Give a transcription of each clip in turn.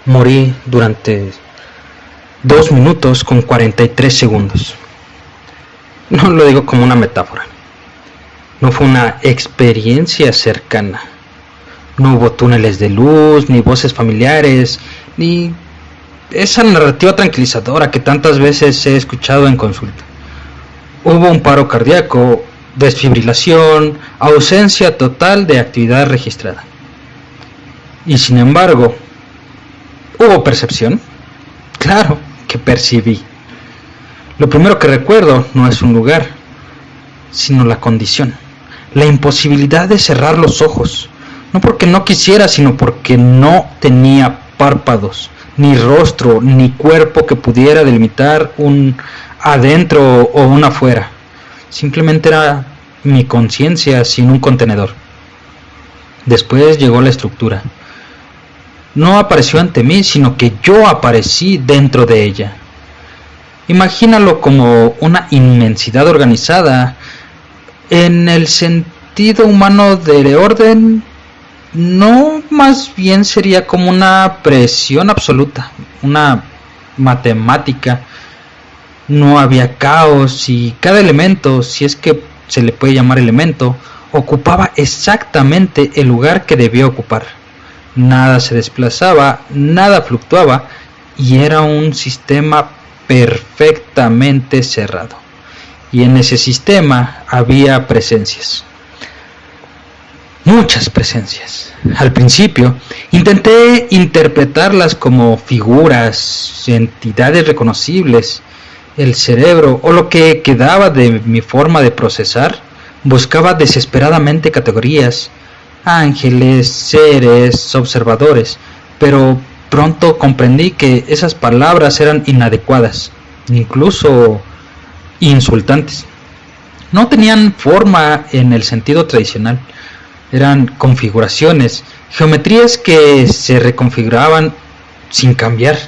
Morí durante 2 minutos con 43 segundos. No lo digo como una metáfora. No fue una experiencia cercana. No hubo túneles de luz, ni voces familiares, ni esa narrativa tranquilizadora que tantas veces he escuchado en consulta. Hubo un paro cardíaco, desfibrilación, ausencia total de actividad registrada. Y sin embargo, ¿hubo percepción? Claro que percibí. Lo primero que recuerdo no es un lugar, sino la condición, la imposibilidad de cerrar los ojos, no porque no quisiera, sino porque no tenía párpados, ni rostro, ni cuerpo que pudiera delimitar un adentro o un afuera. Simplemente era mi conciencia sin un contenedor. Después llegó la estructura. No apareció ante mí, sino que yo aparecí dentro de ella. Imagínalo como una inmensidad organizada. En el sentido humano de orden, no, más bien sería como una presión absoluta, una matemática. No había caos y cada elemento, si es que se le puede llamar elemento, ocupaba exactamente el lugar que debía ocupar. Nada se desplazaba, nada fluctuaba y era un sistema perfectamente cerrado. Y en ese sistema había presencias. Muchas presencias. Al principio intenté interpretarlas como figuras, entidades reconocibles. El cerebro, o lo que quedaba de mi forma de procesar, buscaba desesperadamente categorías, ángeles, seres, observadores, pero pronto comprendí que esas palabras eran inadecuadas, incluso insultantes. No tenían forma en el sentido tradicional, eran configuraciones, geometrías que se reconfiguraban sin cambiar,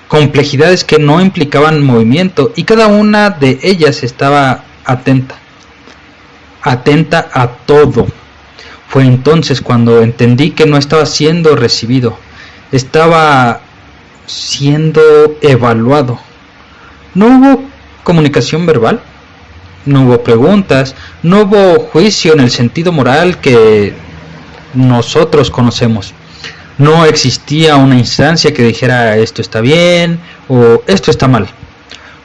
complejidades que no implicaban movimiento y cada una de ellas estaba atenta a todo. Fue entonces cuando entendí que no estaba siendo recibido, estaba siendo evaluado. No hubo comunicación verbal, no hubo preguntas, no hubo juicio en el sentido moral que nosotros conocemos. No existía una instancia que dijera esto está bien o esto está mal.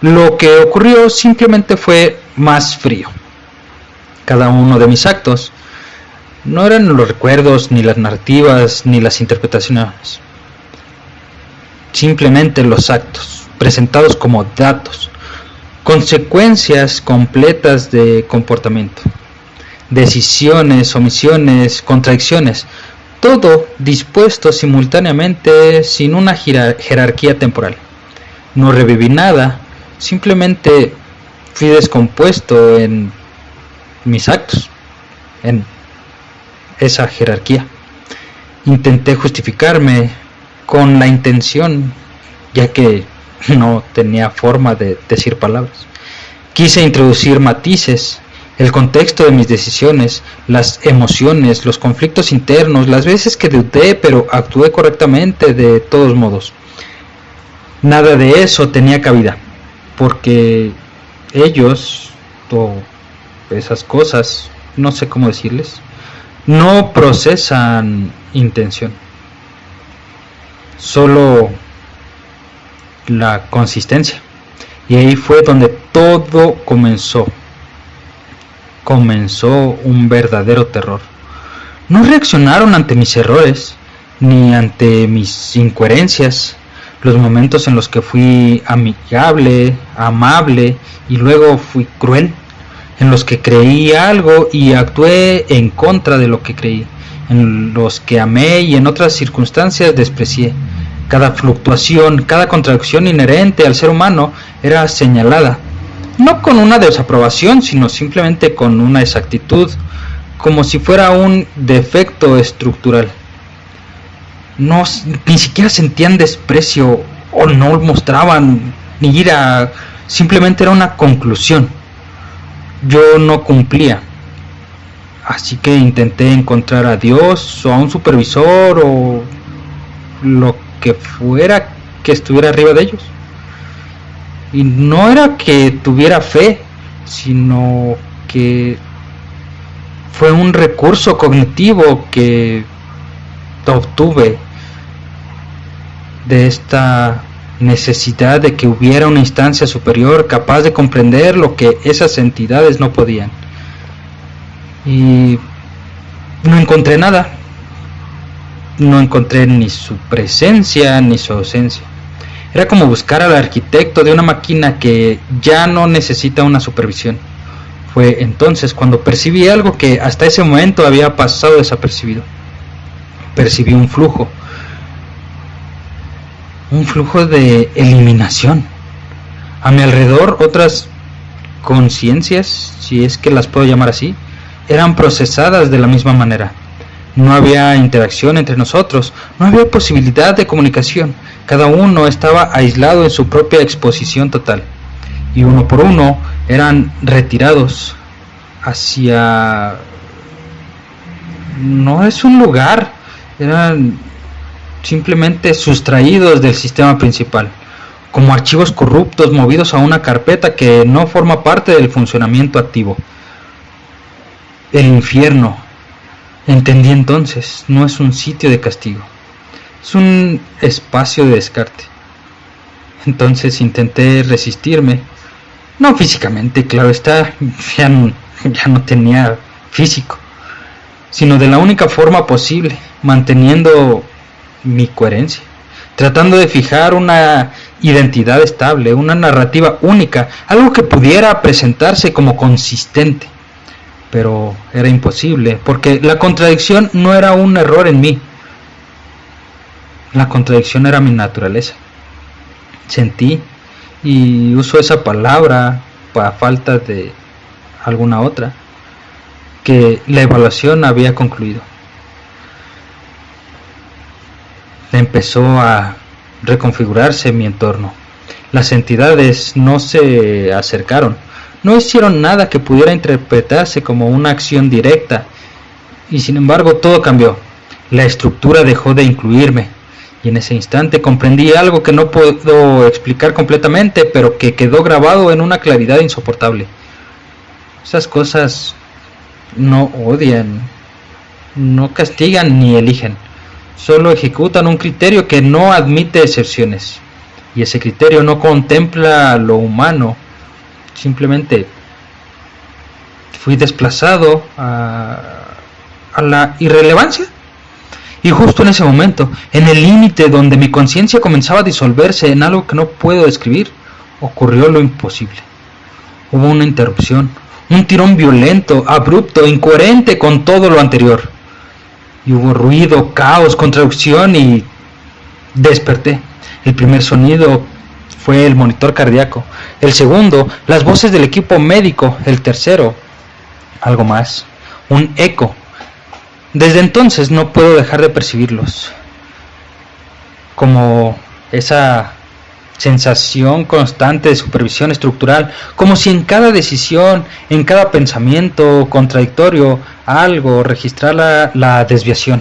Lo que ocurrió simplemente fue más frío. Cada uno de mis actos no eran los recuerdos, ni las narrativas, ni las interpretaciones. Simplemente los actos, presentados como datos, consecuencias completas de comportamiento, decisiones, omisiones, contradicciones, todo dispuesto simultáneamente sin una jerarquía temporal. No reviví nada, simplemente fui descompuesto en mis actos, en esa jerarquía. Intenté justificarme con la intención, ya que no tenía forma de decir palabras. Quise introducir matices, el contexto de mis decisiones, las emociones, los conflictos internos, las veces que dudé pero actué correctamente de todos modos. Nada de eso tenía cabida, porque ellos, o esas cosas, no sé cómo decirles, no procesan intención, solo la consistencia. Y ahí fue donde todo comenzó un verdadero terror. No reaccionaron ante mis errores, ni ante mis incoherencias, los momentos en los que fui amigable, amable y luego fui cruel, en los que creí algo y actué en contra de lo que creí, en los que amé y en otras circunstancias desprecié. Cada fluctuación, cada contradicción inherente al ser humano era señalada, no con una desaprobación, sino simplemente con una exactitud, como si fuera un defecto estructural. No, ni siquiera sentían desprecio o no mostraban ni ira, simplemente era una conclusión. Yo no cumplía, así que intenté encontrar a Dios o a un supervisor o lo que fuera que estuviera arriba de ellos. Y no era que tuviera fe, sino que fue un recurso cognitivo que obtuve de esta necesidad de que hubiera una instancia superior capaz de comprender lo que esas entidades no podían. Y no encontré nada. No encontré ni su presencia ni su ausencia. Era como buscar al arquitecto de una máquina que ya no necesita una supervisión. Fue entonces cuando percibí algo que hasta ese momento había pasado desapercibido. Percibí un flujo de eliminación. A mi alrededor otras conciencias, si es que las puedo llamar así, eran procesadas de la misma manera. No había interacción entre nosotros, no había posibilidad de comunicación. Cada uno estaba aislado en su propia exposición total. Y uno por uno eran retirados hacia... no es un lugar, eran simplemente sustraídos del sistema principal, como archivos corruptos movidos a una carpeta que no forma parte del funcionamiento activo. El infierno, entendí entonces, no es un sitio de castigo, es un espacio de descarte. Entonces intenté resistirme, no físicamente, claro está, ya no tenía físico, sino de la única forma posible, manteniendo mi coherencia, tratando de fijar una identidad estable, una narrativa única, algo que pudiera presentarse como consistente. Pero era imposible, porque la contradicción no era un error en mí, la contradicción era mi naturaleza. Sentí, y uso esa palabra para falta de alguna otra, que la evaluación había concluido. Empezó a reconfigurarse mi entorno. Las entidades no se acercaron, no hicieron nada que pudiera interpretarse como una acción directa, y sin embargo todo cambió. La estructura dejó de incluirme, y en ese instante comprendí algo que no puedo explicar completamente, pero que quedó grabado en una claridad insoportable. Esas cosas no odian, no castigan ni eligen. Solo ejecutan un criterio que no admite excepciones, y ese criterio no contempla lo humano. Simplemente fui desplazado a la irrelevancia, y justo en ese momento, en el límite donde mi conciencia comenzaba a disolverse en algo que no puedo describir, ocurrió lo imposible. Hubo una interrupción, un tirón violento, abrupto, incoherente con todo lo anterior. Y hubo ruido, caos, contracción, y desperté. El primer sonido fue el monitor cardíaco. El segundo, las voces del equipo médico. El tercero, algo más, un eco. Desde entonces no puedo dejar de percibirlos, como esa sensación constante de supervisión estructural, como si en cada decisión, en cada pensamiento contradictorio, algo registrara la desviación.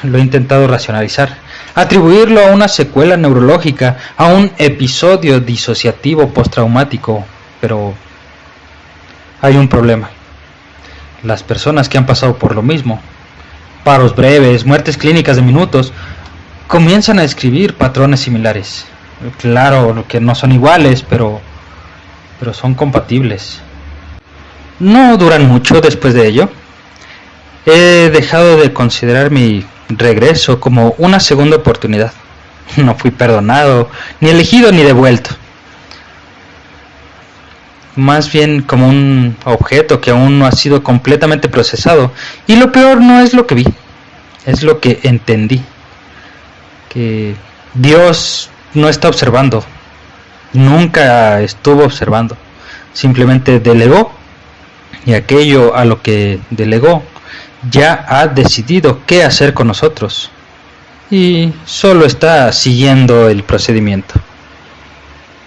Lo he intentado racionalizar, atribuirlo a una secuela neurológica, a un episodio disociativo postraumático, pero hay un problema. Las personas que han pasado por lo mismo, paros breves, muertes clínicas de minutos, comienzan a describir patrones similares. Claro que no son iguales, pero son compatibles. No duran mucho después de ello. He dejado de considerar mi regreso como una segunda oportunidad. No fui perdonado, ni elegido ni devuelto. Más bien como un objeto que aún no ha sido completamente procesado. Y lo peor no es lo que vi, es lo que entendí. Que Dios no está observando, nunca estuvo observando, simplemente delegó, y aquello a lo que delegó ya ha decidido qué hacer con nosotros, y solo está siguiendo el procedimiento.